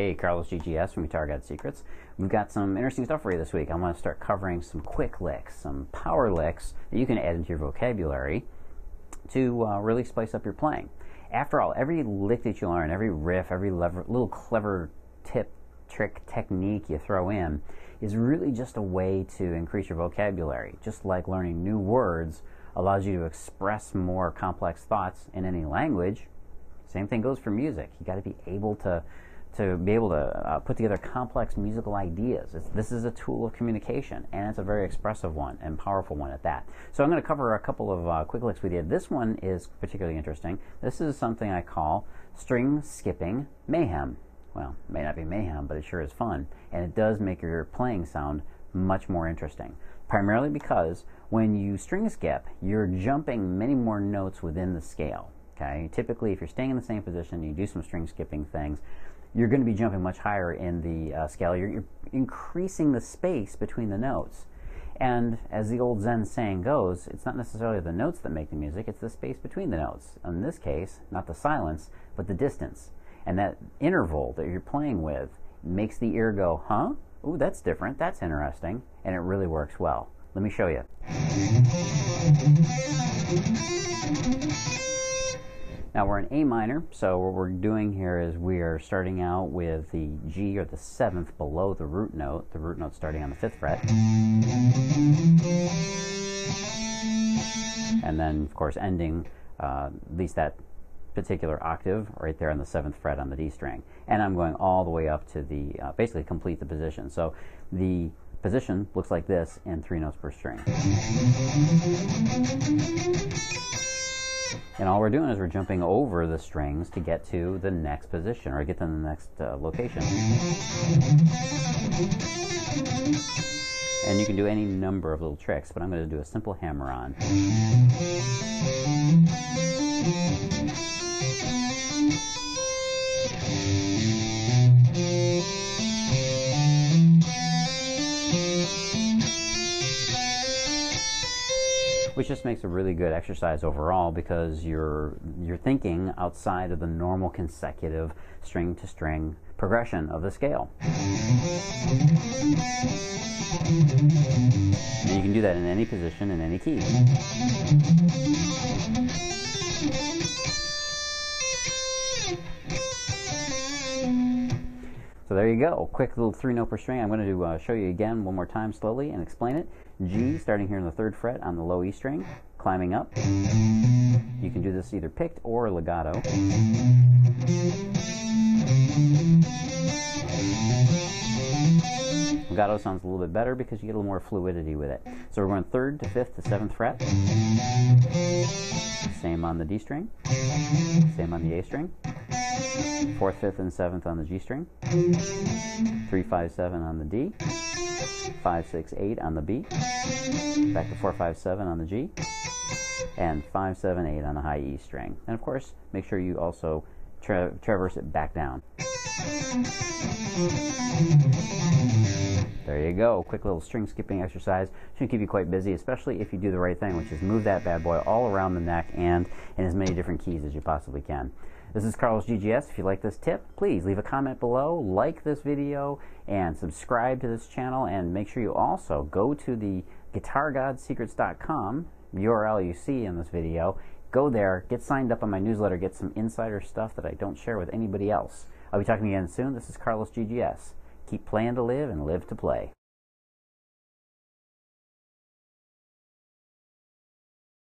Hey, Carlos GGS from Guitar God Secrets. We've got some interesting stuff for you this week. I want to start covering some quick licks, some power licks that you can add into your vocabulary to really spice up your playing. After all, every lick that you learn, every riff, every little clever tip, trick, technique you throw in is really just a way to increase your vocabulary. Just like learning new words allows you to express more complex thoughts in any language, same thing goes for music. You got to be able to put together complex musical ideas. This is a tool of communication, and it's a very expressive one and powerful one at that. So I'm going to cover a couple of quick licks with you. This one is particularly interesting. This is something I call string skipping mayhem. Well, it may not be mayhem, but it sure is fun, and it does make your playing sound much more interesting. Primarily because when you string skip, you're jumping many more notes within the scale. Okay? Typically, if you're staying in the same position and you do some string skipping things, you're going to be jumping much higher in the scale. You're increasing the space between the notes. And as the old Zen saying goes, it's not necessarily the notes that make the music, it's the space between the notes. In this case, not the silence, but the distance. And that interval that you're playing with makes the ear go, huh? Ooh, that's different, that's interesting, and it really works well. Let me show you. Now we're in A minor, so what we're doing here is we are starting out with the G, or the 7th, below the root note starting on the 5th fret. And then, of course, ending at least that particular octave right there on the 7th fret on the D string. And I'm going all the way up to the, basically complete the position. So the position looks like this in 3 notes per string. And all we're doing is we're jumping over the strings to get to the next position, or get to the next location. And you can do any number of little tricks, but I'm going to do a simple hammer-on. Which just makes a really good exercise overall, because you're thinking outside of the normal consecutive string to string progression of the scale. And you can do that in any position, in any key. So there you go, quick little 3 note per string. I'm going to show you again one more time slowly and explain it. G, starting here in the 3rd fret on the low E string, climbing up. You can do this either picked or legato. Legato sounds a little bit better because you get a little more fluidity with it. So we're going 3rd to 5th to 7th fret. Same on the D string. Same on the A string. 4th, 5th, and 7th on the G string. 3, 5, 7 on the D. 5, 6, 8 on the B. Back to 4, 5, 7 on the G. And 5, 7, 8 on the high E string. And of course, make sure you also traverse it back down. There you go, quick little string skipping exercise. Should keep you quite busy, especially if you do the right thing, which is move that bad boy all around the neck and in as many different keys as you possibly can. This is Carlos GGS. If you like this tip, please leave a comment below, like this video, and subscribe to this channel, and make sure you also go to the GuitarGodSecrets.com URL you see in this video. Go there, get signed up on my newsletter, get some insider stuff that I don't share with anybody else. I'll be talking again soon. This is Carlos GGS. Keep playing to live and live to play.